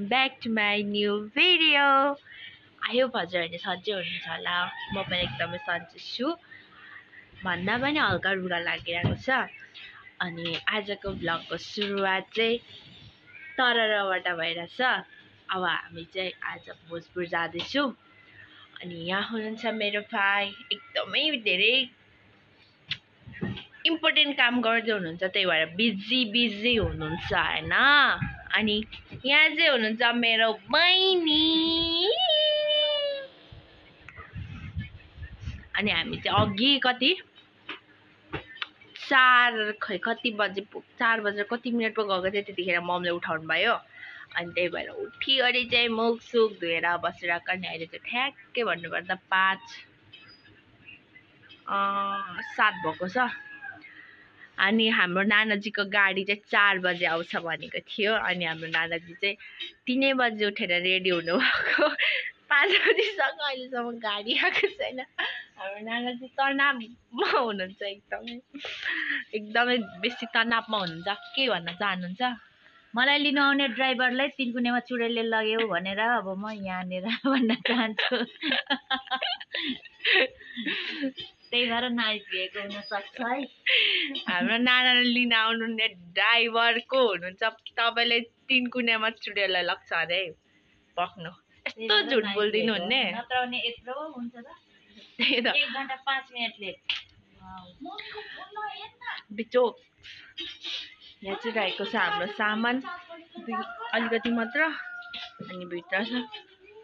back to my new video. I hope हजुरहरूले सन्चै हुनुहुन्छ होला। म पनि एकदमै सन्चै छु। भन्दा पनि हल्का रुगा लागिरहेको छ। अनि आजको भ्लगको सुरुवात चाहिँ तररबाट भइरहेछ। अब हामी चाहिँ आज भोजपुर जाँदैछौँ। अनि यहाँ हुनुहुन्छ मेरो भाइ, एकदमै धेरै इम्पोर्टेन्ट काम गर्दै हुनुहुन्छ, त्यही भएर बिजी हुनुहुन्छ हैन। अनि यहाँ चाहिँ हुनुहुन्छ मेरो बहिनी। अनि हामी चाहिँ अघि कति 4 बजे कति मिनट पो गएको थियो, त्यतिखेर ममले उठाउनु भयो। अनि त्यही भएर उठिगरी चाहिँ मुख सुख धोएर बसिरहेको। अनि अहिले चाहिँ ठ्याक्कै भन्नुपर्दा 5:07 भएको छ। अनि हाम्रो नानाजीको गाडी चाहिँ 4 बजे आउँछ भनेको थियो। अनि हाम्रो नानाजी चाहिँ 3 बजे उठेर रेडी हुनुभएको। 5 बजीसम्म अहिलेसम्म गाडी आएको छैन। हाम्रो नानाजी तनावमा हुनुहुन्छ, एकदमै बेसी तनावमा हुनुहुन्छ। के भन्न चाहनुहुन्छ? मलाई लिन आउने ड्राइभरलाई तिनकुनेमा चुडेलले लग्यो भनेर अब म यहाँनिर भन्न चाहन्छु। त्यही भएर नआइपुगेको हुनसक्छ है। हाम्रो नानाले लिन आउनुहुने ड्राइभरको हुनुहुन्छ तपाईँले तिनकुनेमा चुडेललाई लग्छ अरे। पक्नु यस्तो झुट बोल्दिनु हुने। नत्र भने यत्रो हुन्छ त। त्यही त 1 घण्टा 5 मिनेट लेट। बिचोक यहाँ चाहिँ रहेको छ हाम्रो सामान अलिकति मात्र। अनि भित्र छ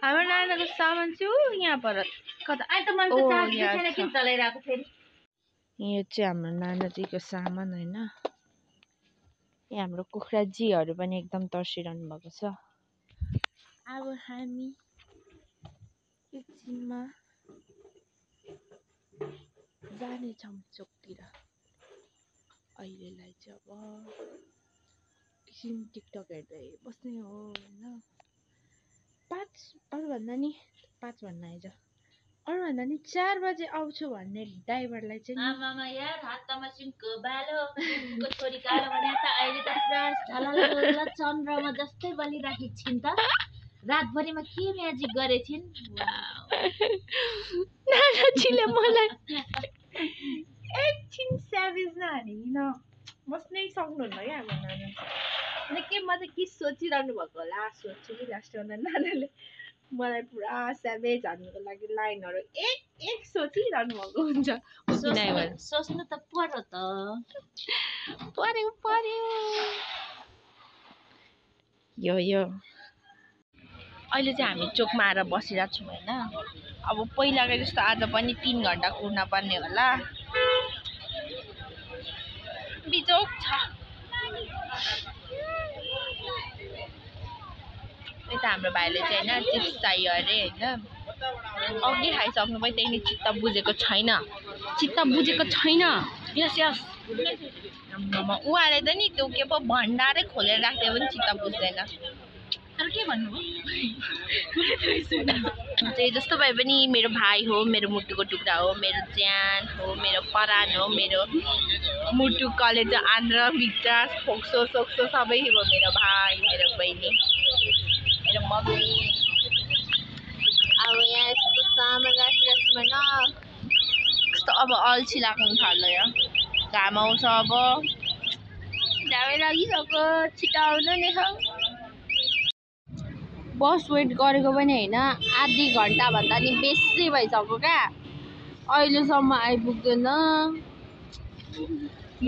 हाम्रो नानाको सामान चाहिँ यहाँ पर कता। यो चाहिँ हाम्रो नानाजीको सामान होइन। यहाँ हाम्रो कुखुराजीहरू पनि एकदम तर्सिरहनु भएको छ। अब हामी एकछिनमा जानेछौँ चोकतिर। अहिलेलाई चाहिँ अब एकछिन टिकटक हेर्दै बस्ने हो होइन। 5 भन्दा नि 4 बजे आउँछु भन्ने ड्राइभरलाई चाहिँ आमामा यार हातमा सिमको बालो छोरी कालो भने त अहिले त पुरा चन्द्रमा जस्तै बलिराखेको छिन् त। रातभरिमा के म्याजिक गरेछिन्? नानाजीले मलाई एकछिन स्याभेज नहानिकन बस्नै सक्नुहुन्न क्या हाम्रो नाना। अनि के म चाहिँ के सोचिरहनु भएको होला सोध्छु कि लास्टमा नानाले मलाई पुरा स्याभेज हान्नुको लागि लाइनहरू एक सोचिरहनु भएको हुन्छ। सोच्नु त पर्यो त। पर्यो यो अहिले चाहिँ हामी चोकमा आएर बसिरहेको छौँ होइन। अब पहिलाको जस्तो आज पनि 3 घन्टा कुर्न पर्ने होला। बिजोक छ। यता हाम्रो भाइले चाहिँ होइन चिप्स चाहियो अरे होइन। अघि खाइसक्नु भयो, त्यही चित्त बुझेको छैन। यस उहाँले त नि त्यो के पो भण्डारै खोलेर राख्दै पनि चित्त बुझ्दैन। तर के भन्नु त्यही जस्तो भए पनि मेरो भाइ हो, मेरो मुटुको टुक्रा हो, मेरो ज्यान हो, मेरो परान हो, मेरो मुटु कलेजो आन्द्र भित्र फोक्सो सोक्सो सबै हो मेरो भाइ, मेरो बहिनी, मेरो मम्मी। अब यहाँ यस्तो सामान राखिरहेको छु होइन। कस्तो अब अल्छी लाग्नु थाल्यो। घाम आउँछ अब घामै लागिसक्यो। छिटो आउनु नि। बस वेट गरेको पनि होइन, आधी घन्टा भन्दा नि बेसी भइसक्यो क्या। अहिलेसम्म आइपुग्दैन।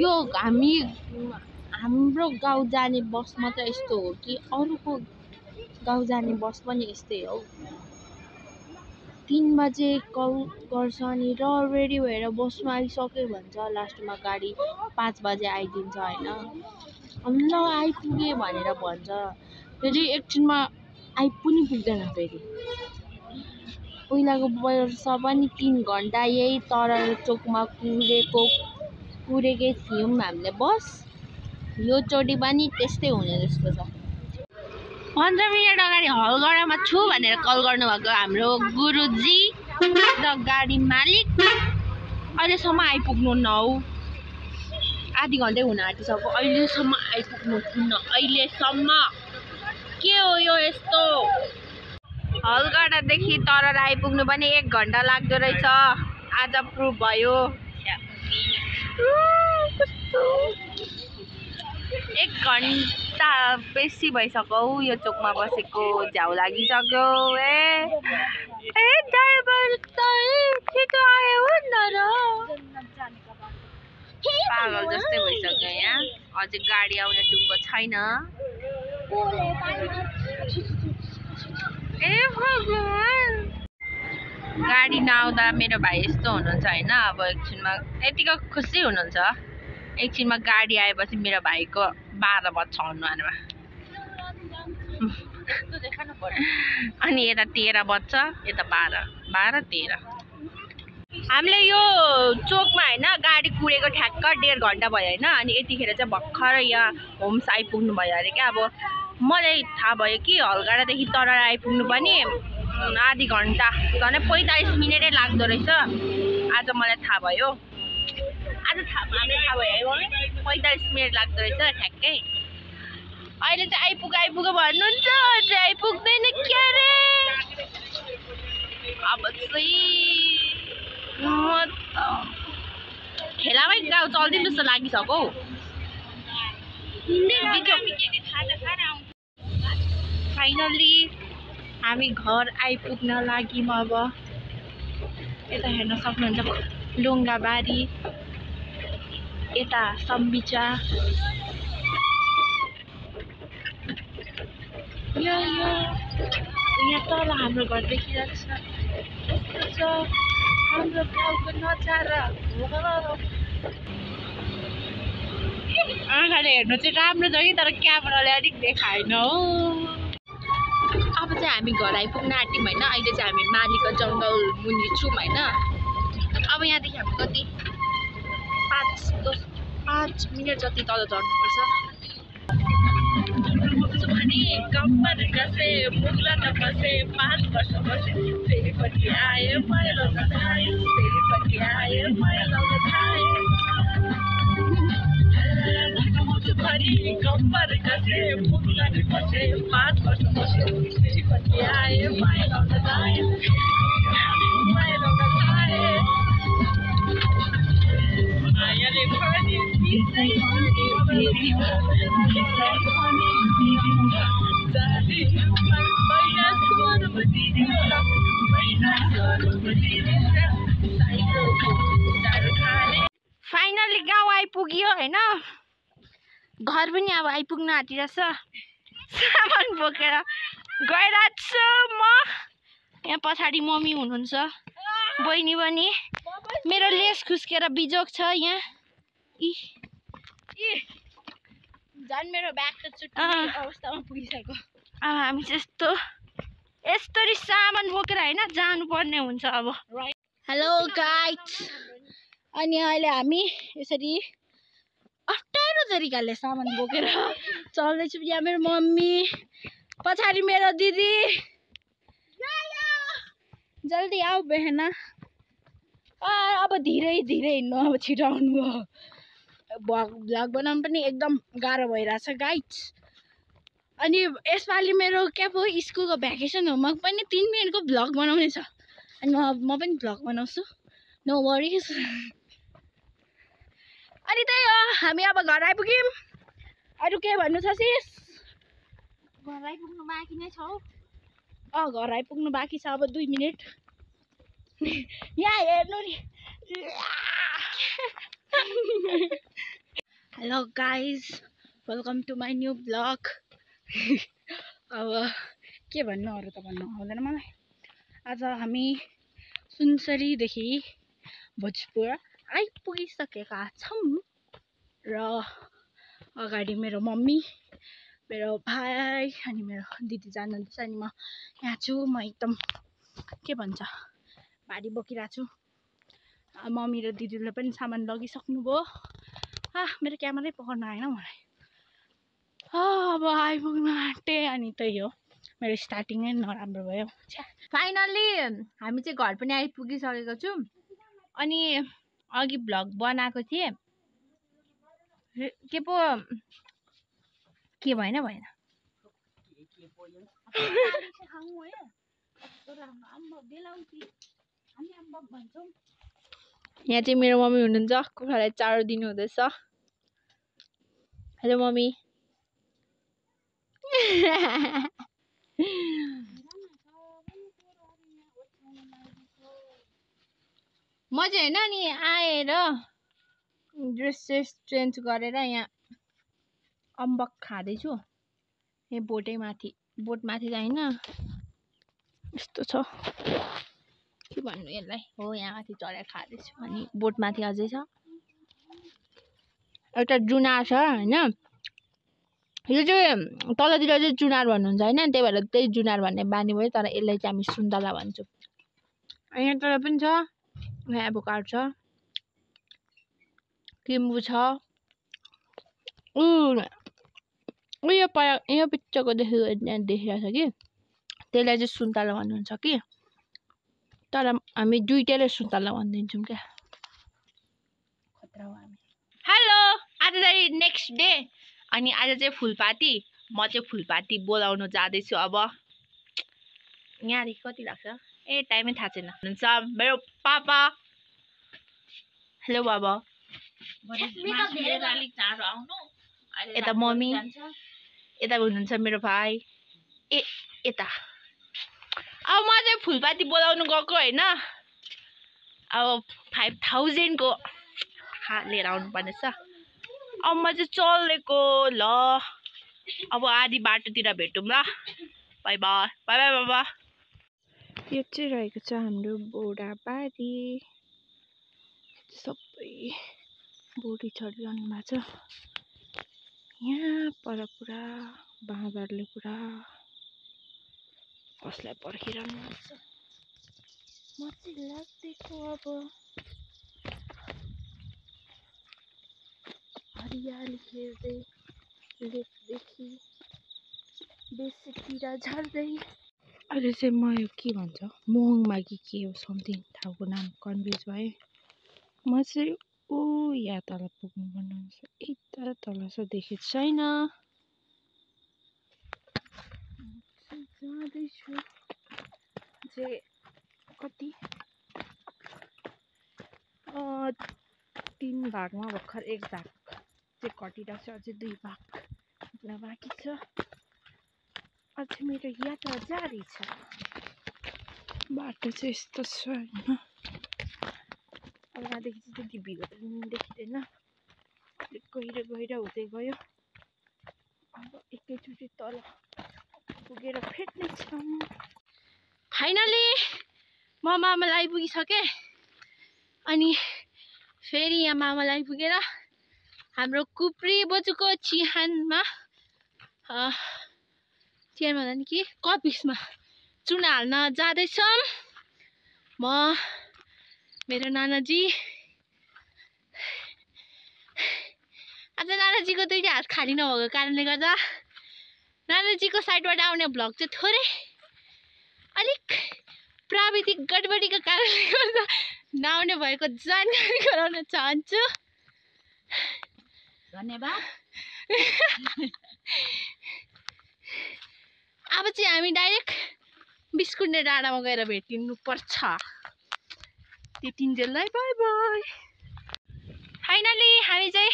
यो हाम्रो गाउँ जाने बस मात्र यस्तो हो कि अरूको गाउँ जाने बस पनि यस्तै हो। 3 बजे कल गर्छ अनि र रेडी भएर बसमा आइसक्यो भन्छ। लास्टमा गाडी 5 बजे आइदिन्छ होइन। ल आइपुगेँ भनेर भन्छ, फेरि एकछिनमा आइपुग्नु पुग्दैन। फेरि पहिलाको वर्ष पनि 3 घन्टा यही तरल चोकमा कुरेकै थियौँ हामीले बस। यो चोटि पनि त्यस्तै हुने जस्तो छ। 15 मिनट अगाडि हलगडामा छु भनेर कल गर्नुभएको हाम्रो गुरुजी र गाडी मालिक अहिलेसम्म आइपुग्नु न हौ। आधी घन्टै हुन आँटिसक्यो, अहिलेसम्म आइपुग्नु हुन्न। अहिलेसम्म के हो यो यस्तो हलगडादेखि तर आइपुग्नु पनि 1 घण्टा लाग्दो रहेछ आज प्रुभ भयो 1 घण्टा बेसी भइसक्यो यो चोकमा बसेको झ्याउ लागिसक्यो ए ड्राइभर त छिटो आयो न र पागल जस्तै भइसक्यो यहाँ अझै गाडी आउने टुङ्गो छैन ए भगवान गाडी नआउँदा मेरो भाइ यस्तो हुनुहुन्छ हैन अब एकछिनमा यतिको खुसी हुनुहुन्छ एकछिनमा गाडी आएपछि मेरो भाइको 12 बज्छ अनुहारमा अनि यता 13 बज्छ यता 12 13 हामीले यो चोकमा हैन गाडी कुरेको ठ्याक्क 1.5 घण्टा भयो हैन अनि यतिखेर चाहिँ भर्खर यहाँ होम्स आइपुग्नु भयो अरे क्या अब मलाई थाहा भयो कि हलगडादेखि तर आइपुग्नु पनि आधी घण्टा झन् 45 मिनेटै लाग्दो रहेछ आज मलाई थाहा भयो आज हामीलाई थाहा भयो है 45 मिनेट लाग्दो रहेछ ठ्याक्कै अहिले चाहिँ आइपुग्यो भन्नुहुन्छ अझै आइपुग्दैन के रे अब चाहिँ खेलामै गाउँ चल्दिन जस्तो लागिसक्यो फाइनल्ली हामी घर आइपुग्न लाग्यौँ अब यता हेर्न सक्नुहुन्छ लुङ्गाबारी यता सम्बिचा यहाँ तल हाम्रो घर देखिरहेको छ हाम्रो गाउँको नजारा आँखाले हेर्नु चाहिँ राम्रो छ कि तर क्यामेराले अलिक देखाएन हो अब चाहिँ हामी घर आइपुग्न आँट्यौँ होइन अहिले चाहिँ हामी मालीको जङ्गल मुनि छौँ होइन अब यहाँदेखि हामी कति 5 मिनट जति तल झर्नुपर्छ भने कम्मर कसे मुगला नपसे 5 वर्ष बसे फेरि पछि आयो माया लाउन थाल्यो फेरि पछि आयो माया लाउन थाल्यो भरि कम्मर कसे मुगला नपसे 5 वर्ष बसे फेरि पछि आयो माया लाउन थाल्यो माया लाउन थाल्यो मायाले भरि बिसै फाइनली गाउँ आइपुग्यो होइन घर पनि अब आइपुग्न आँटिरहेछ सामान बोकेर गइरहेको छु म यहाँ पछाडि मम्मी हुनुहुन्छ बहिनी पनि मेरो लेस खुस्केर बिजोक छ यहाँ झन् मेरो ब्याग त छुट्टी अवस्थामा पुगिसक्यो अब हामी चाहिँ यस्तरी सामान बोकेर होइन जानुपर्ने हुन्छ अब हेलो गाइज अनि अहिले हामी यसरी अप्ठ्यारो तरिकाले सामान बोकेर चल्दैछु यहाँ मेरो मम्मी पछाडि मेरो दिदी जल्दी आऊ बहना अब धीरे हिँड्नु अब छिटो आउनु भयो भ्लग बनाउनु पनि एकदम गाह्रो भइरहेछ गाइज अनि यसपालि मेरो क्या पो स्कुलको भ्याकेसन होमवर्क पनि 3 मिनटको भ्लग बनाउने छ अनि म पनि भ्लग बनाउँछु नो वरिज अनि त्यही हो हामी अब घर आइपुग्यौँ अरू के भन्नु छ सिस घर आइपुग्नु बाँकी नै छ घर आइपुग्नु बाँकी छ अब 2 मिनट यहाँ हेर्नु नि hello guys welcome to my new vlog अब के भन्नु अरू त भन्नु आउँदैन मलाई आज हामी सुनसरीदेखि भोजपुर आइपुगिसकेका छौँ र अगाडि मेरो मम्मी मेरो भाइ अनि मेरो दिदी जानुहुँदैछ अनि म यहाँ छु म एकदम के भन्छ भारी बोकिरहेको छु मम्मी र दिदीले पनि सामान लगिसक्नुभयो मेरो क्यामेरै पक्र्न आएन मलाई अब आइपुग्न आँटेँ अनि त्यही हो मेरो स्टार्टिङ नै नराम्रो भयो फाइनल्ली हामी चाहिँ घर पनि आइपुगिसकेको छौँ अनि अघि भ्लग बनाएको थिएँ के पो के भएन यहाँ चाहिँ मेरो मम्मी हुनुहुन्छ कुखुरालाई चारो दिनु हुँदैछ हेलो मम्मी म चाहिँ हैन नि आएर ड्रेस चेन्ज गरेर यहाँ अम्बक खाँदैछु यहाँ बोटमाथि त हैन यस्तो छ के भन्नु यसलाई हो यहाँ माथि चढेर खाँदैछु अनि बोटमाथि अझै छ एउटा जुनार छ हैन यो चाहिँ तलतिर चाहिँ जुनार भन्नुहुन्छ हैन त्यही भएर त्यही जुनार भन्ने बानी भयो तर यसलाई चाहिँ हामी सुन्तला भन्छौँ यहाँ तर पनि छ यहाँ एभोकाडो छ किम्बु छ यो पिक्चरको देखिरहेको छ कि त्यसलाई चाहिँ सुन्तला भन्नुहुन्छ कि तर हामी दुईटैले सुन्तला भनिदिन्छौँ क्या खतरा हो हामी हेलो आज चाहिँ नेक्स्ट डे अनि आज चाहिँ फुलपाती म चाहिँ फुलपाती बोलाउन जाँदैछु अब यहाँदेखि कति लाग्छ ए टाइमै थाहा छैन हुनुहुन्छ मेरो पापा हेलो बाबा यता मम्मी यता हुनुहुन्छ मेरो भाइ ए यता अब म चाहिँ फुलपाती बोलाउनु गएको हैन अब 5000 को लिएर आउनु पर्नेछ अब म चाहिँ चलेको ल अब आधी बाटोतिर भेटौँ ल बाइ बाइ बाइ बाइ बाबा यो चाहिँ रहेको छ हाम्रो बोडाबारी सबै बोडी चढिरहनु भएको छ यहाँ पर पुरा बाँदरले पुरा कसलाई पर्खिरहनु भएको छ म चाहिँ लाग्दैछु अब हरियाली हेर्दै लेकदेखि बेसीतिर झर्दै अहिले चाहिँ म यो के भन्छ मोहङमा कि के हो समथिङ ठाउँको नाम कन्फ्युज भएँ म चाहिँ यहाँ तल पुग्नुपर्ने हुन्छ यता तल चाहिँ देखेको छैन जाँदैछु चाहिँ कति 3 भागमा भर्खर 1 भाग चाहिँ कटिरहेको छ अझै 2 भाग बाँकी छ अझै मेरो यात्रा जारी छ बाटो चाहिँ यस्तो छ हैन अब यहाँदेखि चाहिँ त्यति भिड देखिँदैन गहिरो हुँदै गयो अब एकैचोटि तल पुगेर फेर्नेछौँ फाइनली म मामालाई आइपुगिसकेँ अनि फेरि यहाँ मामालाई आइपुगेर हाम्रो कुप्री बोजूको चिहानमा चिहान भन्दा नि के कपिसमा चुना हाल्न जाँदैछौँ म मेरो नानाजी आज नानाजीको 2टा हात खाली नभएको कारणले गर्दा नानाजीको साइडबाट आउने भ्लग चाहिँ थोरै अलिक प्राविधिक गडबडीको कारणले गर्दा नआउने भएको जानकारी गराउन चाहन्छु धन्यवाद अब चाहिँ हामी डाइरेक्ट बिस्कुटने डाँडामा गएर भेटिनु पर्छ त्यतिन्जेललाई बाइ बाइ फाइनली हामी चाहिँ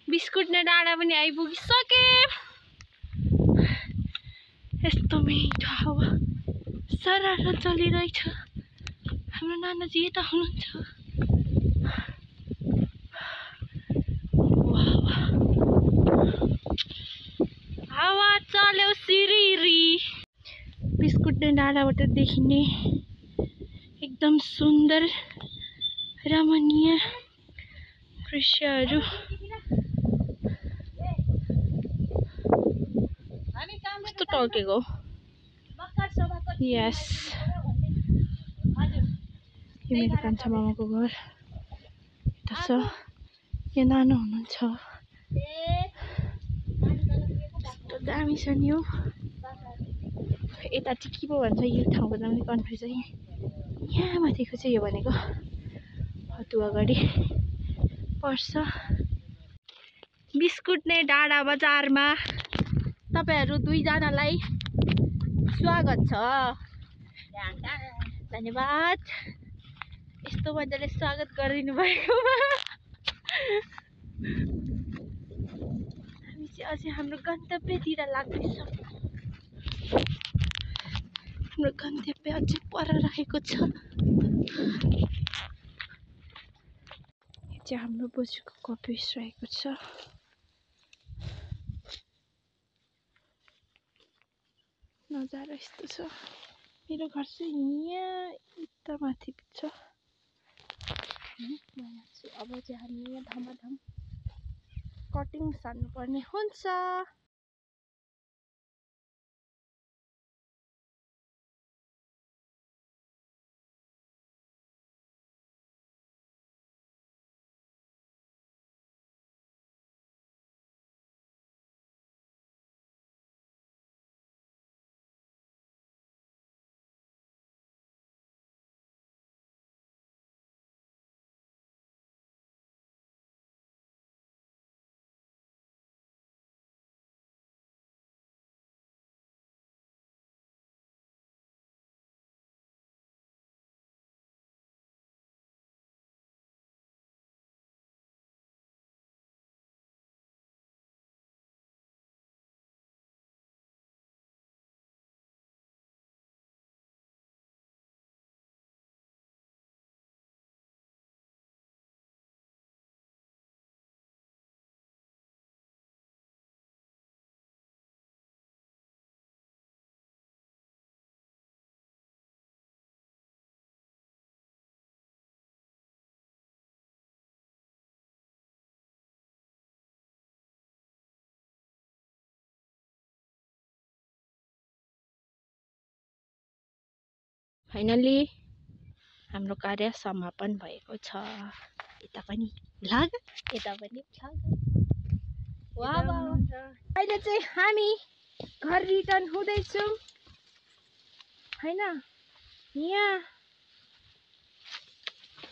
बिस्कुटने डाँडा पनि आइपुगिसक्यौँ यस्तो मिठो हावा सरर चलिरहेछ हाम्रो नानाजी यता हुनुहुन्छ हावा चल्यो सिरिरी बिस्कुटने डाँडाबाट देखिने एकदम सुन्दर रमणीय दृश्यहरू कस्तो टल्केको यस यो मेरो कान्छा मामाको घर यता छ यो नानो हुनुहुन्छ कस्तो दामी छ नि हो यता चाहिँ के पो भन्छ यो ठाउँको नाम कन्फ्युज है यहाँ माथिको चाहिँ यो भनेको फतुवागढी पर्छ बिस्कुटने डाँडा बजारमा तपाईहरु 2 जनालाई स्वागत छ। धन्यवाद यस्तो मजाले स्वागत गरिदिनु भएकोमा। हामी चाहिँ अझै हाम्रो गन्तव्यतिर लाग्दैछौँ। हाम्रो गन्तव्य अझै पर रहेको छ। यो चाहिँ हाम्रो बोजूको कफिस रहेको छ। नजारा यस्तो छ। मेरो घर चाहिँ यहाँ यता माथि छ। अब चाहिँ हामी यहाँ धमाधम कटिङ सार्नुपर्ने हुन्छ। फाइनली हाम्रो कार्य समापन भएको छ। यता पनि लाग यता पनि लाग। वाह वाह। अहिले चाहिँ हामी घर रिटर्न हुँदैछौँ हैन। यहाँ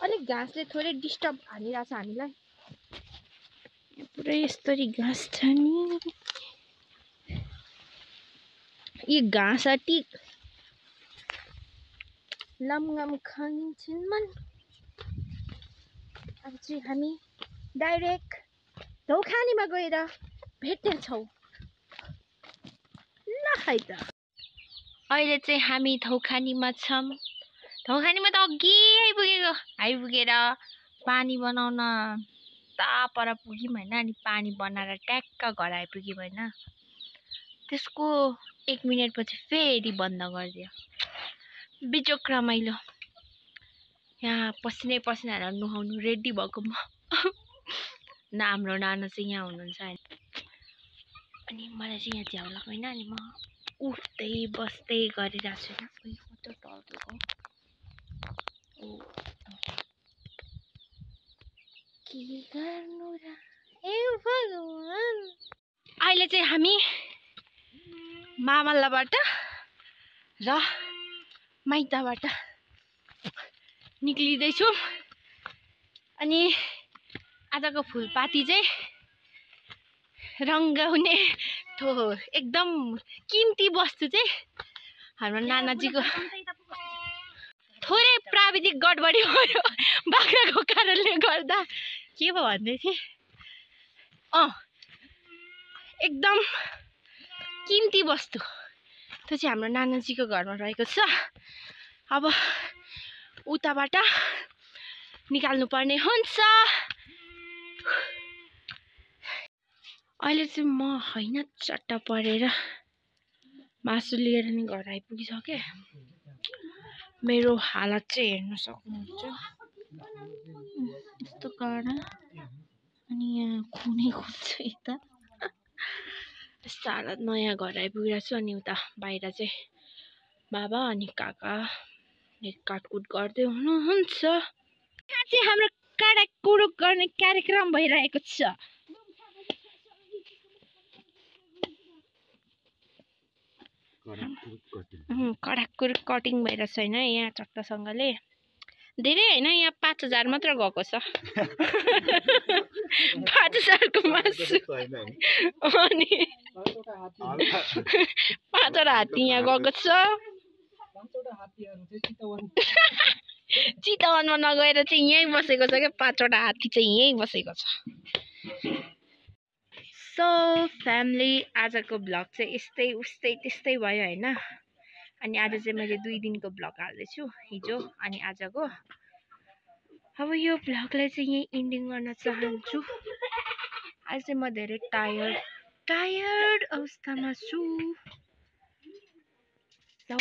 अलिक घाँसले थोरै डिस्टर्ब हानिरहेछ हामीलाई। पुरै यस्तरी घाँस छ नि। यी घाँस टिक लमगम खान्छन् मन। अब चाहिँ हामी डाइरेक्ट धौखानीमा गएर भेट्नेछौँ। ल है त। अहिले चाहिँ हामी धौखानीमा छौँ। धौखानीमा त अघि आइपुगेर पानी बनाउन तापर पुग्यौँ होइन। अनि पानी बनाएर ट्याक्क घर आइपुग्यौँ होइन। त्यसको 1 मिनेटपछि फेरि बन्द गरिदियो। बिजोक रमाइलो। यहाँ पसिनै पसिनाहरू नुहाउनु रेडी भएको म। हाम्रो नाना चाहिँ यहाँ हुनुहुन्छ अनि मलाई चाहिँ यहाँ झ्याउ लाग्यो होइन। अनि म उठ्दै बस्दै गरिरहेको छु होइन। कस्तो टल्केको के गर्नु र हे भगवान। अहिले चाहिँ हामी मामल्लाबाट र माइतबाट निक्लिँदैछौँ। अनि आजको फुलपाती चाहिँ रङ्गाउने एकदम किम्ती वस्तु चाहिँ हाम्रो नानाजीको थोरै प्राविधिक गडबडी भयो बाख्राको कारणले गर्दा। के पो भन्दै थिएँ। एकदम किम्ती वस्तु त्यो चाहिँ हाम्रो नानाजीको घरमा रहेको छ। अब उताबाट निकाल्नु पर्ने हुन्छ। अहिले चाहिँ म होइन चट्ट परेर मासु लिएर नि घर आइपुगिसकेँ। मेरो हालत चाहिँ हेर्न सक्नुहुन्छ। यस्तो कडा अनि यहाँ खुनै खुन्छ यता। यस्तो हालत नयाँ घर आइपुगेको छु। अनि उता बाहिर चाहिँ बाबा अनि काकाले काटकुट गर्दै हुनुहुन्छ। यहाँ चाहिँ हाम्रो काटाकुटुक गर्ने कार्यक्रम भइरहेको छ। कडाकुट कटिङ भइरहेछ होइन यहाँ चट्टसँगले। धेरै होइन यहाँ 5000 मात्र गएको छ 5000 को मासु अनि 5वटा हात्ती यहाँ गएको छ चितवनमा नगएर चाहिँ यहीँ बसेको छ क्या 5वटा हात्ती चाहिँ यहीँ बसेको छ सो फ्यामिली आजको ब्लग चाहिँ यस्तै उस्तै त्यस्तै भयो हैन अनि आज चाहिँ मैले 2 दिनको ब्लग हाल्दैछु हिजो अनि आजको अब यो ब्लगलाई चाहिँ यही एन्डिङ गर्न चाहन्छु आज चाहिँ म धेरै टायर्ड अवस्थामा छु So,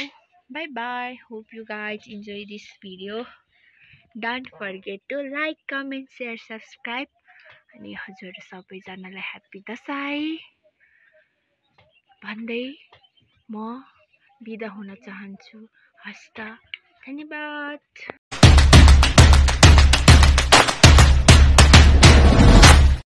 bye-bye. Hope you guys enjoy this video. Don't forget to like, comment, share, subscribe. अनि हजुर सबैजनालाई ह्यापी दशैं भन्दै म बिदा हुन चाहन्छु। हस्त धन्यवाद।